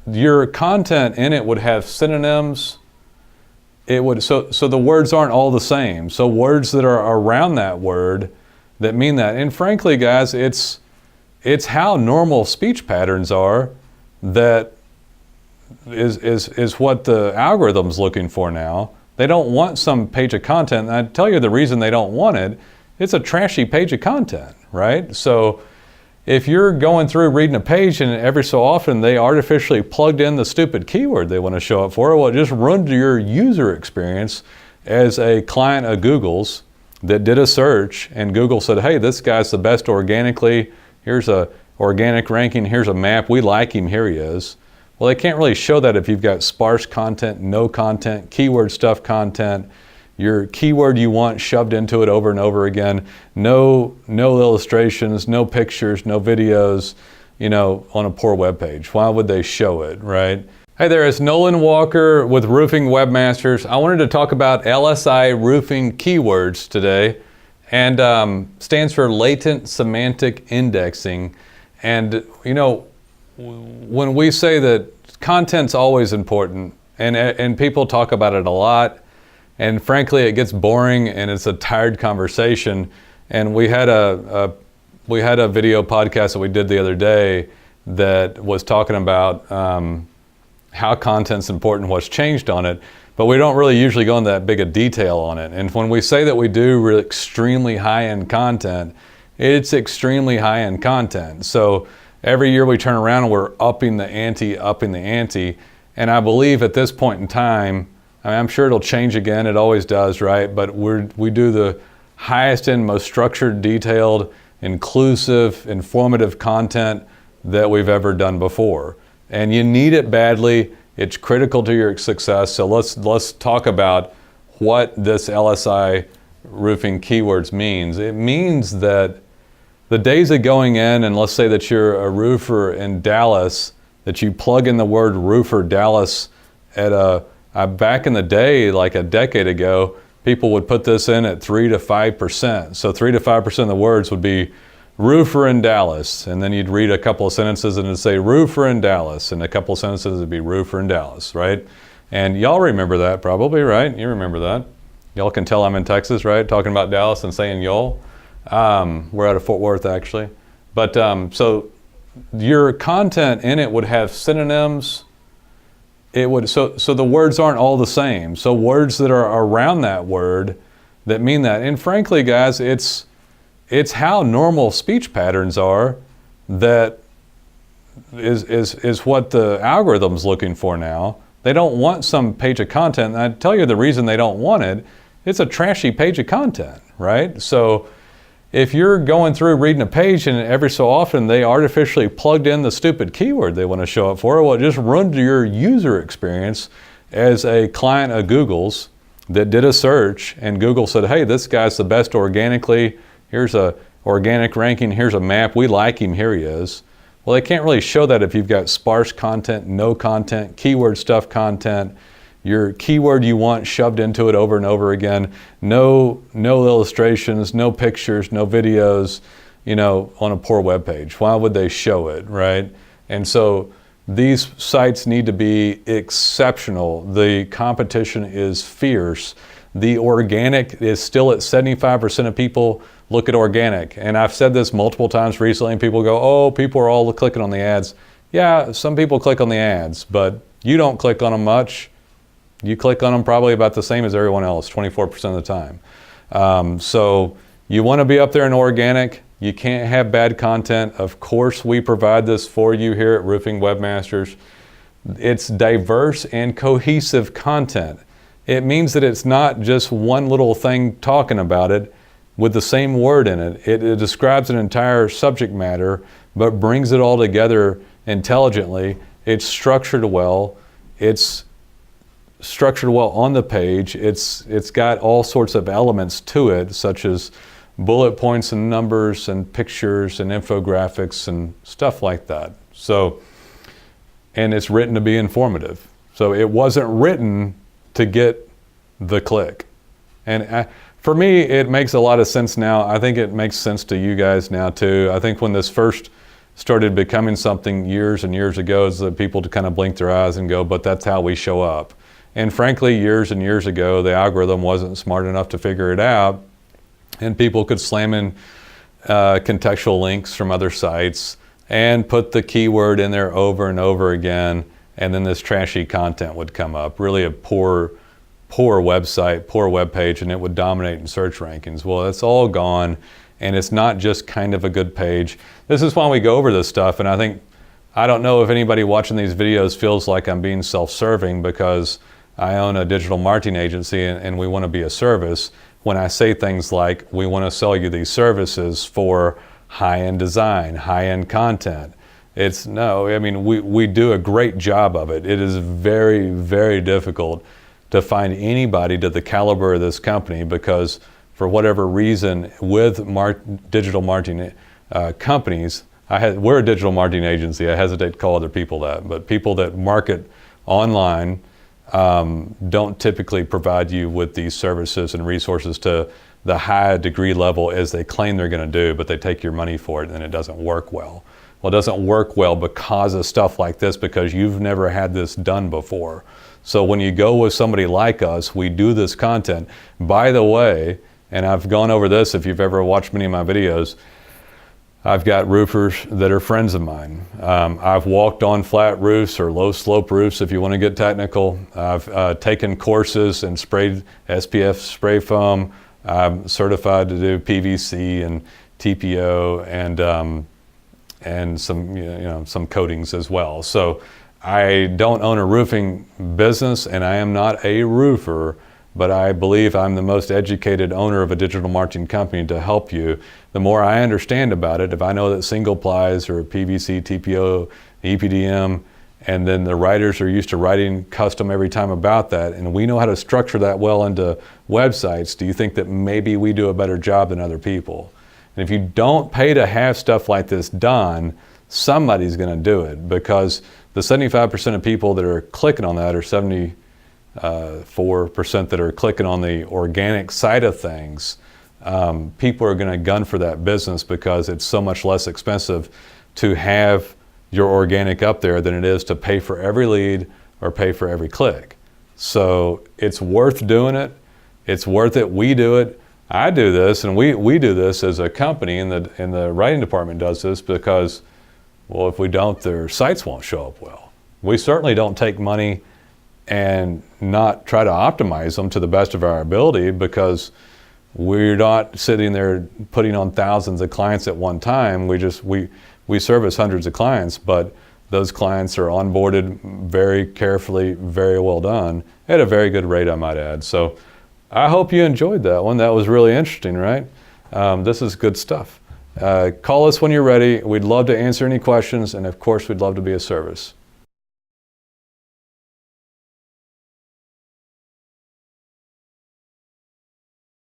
your content in it would have synonyms. It would so the words aren't all the same. So words that are around that word that mean that. And frankly, guys, it's how normal speech patterns are that is what the algorithm's looking for now. They don't want some page of content. And I tell you the reason they don't want it. It's a trashy page of content, right? So if you're going through reading a page and every so often they artificially plugged in the stupid keyword they want to show up for, well, it just ruined your user experience as a client of Google's that did a search and Google said, hey, this guy's the best organically. Here's a organic ranking. Here's a map. We like him. Here he is. Well, they can't really show that if you've got sparse content, no content, keyword stuff content, your keyword you want shoved into it over and over again, no illustrations, no pictures, no videos, on a poor web page. Why would they show it, right? Hey there, it's Nolen Walker with Roofing Webmasters. I wanted to talk about LSI roofing keywords today, and stands for Latent Semantic Indexing. And when we say that content's always important, and people talk about it a lot, and frankly, it gets boring and it's a tired conversation. And we had a video podcast that we did the other day that was talking about how content's important, what's changed on it, but we don't really usually go into that big a detail on it. And when we say that we do really extremely high-end content, it's extremely high-end content. So every year we turn around and we're upping the ante. And I believe at this point in time, I'm sure it'll change again, it always does, right? But we do the highest end, most structured, detailed, inclusive, informative content that we've ever done before. And you need it badly. It's critical to your success. So let's talk about what this LSI roofing keywords means. It means that the days of going in, and let's say that you're a roofer in Dallas, that you plug in the word roofer Dallas at back in the day, like a decade ago, people would put this in at 3 to 5%. So 3 to 5% of the words would be roofer in Dallas. And then you'd read a couple of sentences and it'd say roofer in Dallas. And a couple of sentences would be roofer in Dallas, right? And y'all remember that probably, right? You remember that. Y'all can tell I'm in Texas, right? Talking about Dallas and saying y'all. We're out of Fort Worth actually. But so your content in it would have synonyms. It would so the words aren't all the same. So words that are around that word that mean that. And frankly, guys, it's how normal speech patterns are that is what the algorithm's looking for now. They don't want some page of content. And I tell you the reason they don't want it. It's a trashy page of content, right? So if you're going through reading a page and every so often they artificially plugged in the stupid keyword they want to show up for, well, it just ruined your user experience as a client of Google's that did a search and Google said, hey, this guy's the best organically. Here's a organic ranking. Here's a map. We like him. Here he is. Well, they can't really show that if you've got sparse content, no content, keyword stuff content, your keyword you want shoved into it over and over again, no illustrations, no pictures, no videos, on a poor web page. Why would they show it, right? And so these sites need to be exceptional. The competition is fierce. The organic is still at 75% of people look at organic. And I've said this multiple times recently and people go, oh, people are all clicking on the ads. Yeah, some people click on the ads, but you don't click on them much. You click on them probably about the same as everyone else, 24% of the time. So you want to be up there in organic. You can't have bad content. Of course, we provide this for you here at Roofing Webmasters. It's diverse and cohesive content. It means that it's not just one little thing talking about it with the same word in it. It describes an entire subject matter, but brings it all together intelligently. It's structured well. It's structured well on the page. It's got all sorts of elements to it, such as bullet points and numbers and pictures and infographics and stuff like that. So, and it's written to be informative. So it wasn't written to get the click. And for me, it makes a lot of sense now. I think it makes sense to you guys now too. I think when this first started becoming something years and years ago, is that people to kind of blink their eyes and go, but that's how we show up. And frankly, years and years ago, the algorithm wasn't smart enough to figure it out, and people could slam in contextual links from other sites and put the keyword in there over and over again, and then this trashy content would come up. Really a poor website, poor web page, and it would dominate in search rankings. Well, it's all gone, and it's not just kind of a good page. This is why we go over this stuff, and I don't know if anybody watching these videos feels like I'm being self-serving, because I own a digital marketing agency and we want to be a service. When I say things like, we want to sell you these services for high-end design, high-end content, it's no, I mean, we do a great job of it. It is very, very difficult to find anybody to the caliber of this company, because for whatever reason, with digital marketing companies, we're a digital marketing agency. I hesitate to call other people that, but people that market online don't typically provide you with these services and resources to the high degree level as they claim they're going to do, but they take your money for it and it doesn't work well. Well, it doesn't work well because of stuff like this, because you've never had this done before. So when you go with somebody like us, we do this content. By the way, and I've gone over this if you've ever watched many of my videos, I've got roofers that are friends of mine. I've walked on flat roofs or low slope roofs, if you want to get technical. I've taken courses and sprayed SPF spray foam. I'm certified to do PVC and TPO and some coatings as well. So I don't own a roofing business, and I am not a roofer, but I believe I'm the most educated owner of a digital marketing company to help you. The more I understand about it, if I know that single plies or PVC, TPO, EPDM, and then the writers are used to writing custom every time about that, and we know how to structure that well into websites, do you think that maybe we do a better job than other people? And if you don't pay to have stuff like this done, somebody's going to do it, because the 75% of people that are clicking on that, or 74% that are clicking on the organic side of things, people are going to gun for that business because it's so much less expensive to have your organic up there than it is to pay for every lead or pay for every click. So it's worth doing it. It's worth it. We do it. I do this, and we do this as a company, and the writing department does this because, well, if we don't, their sites won't show up well. We certainly don't take money and not try to optimize them to the best of our ability, because we're not sitting there putting on thousands of clients at one time. We service hundreds of clients, but those clients are onboarded very carefully, very well done, at a very good rate, I might add. So I hope you enjoyed that one. That was really interesting, right? This is good stuff. Call us when you're ready. We'd love to answer any questions, and of course, we'd love to be of service.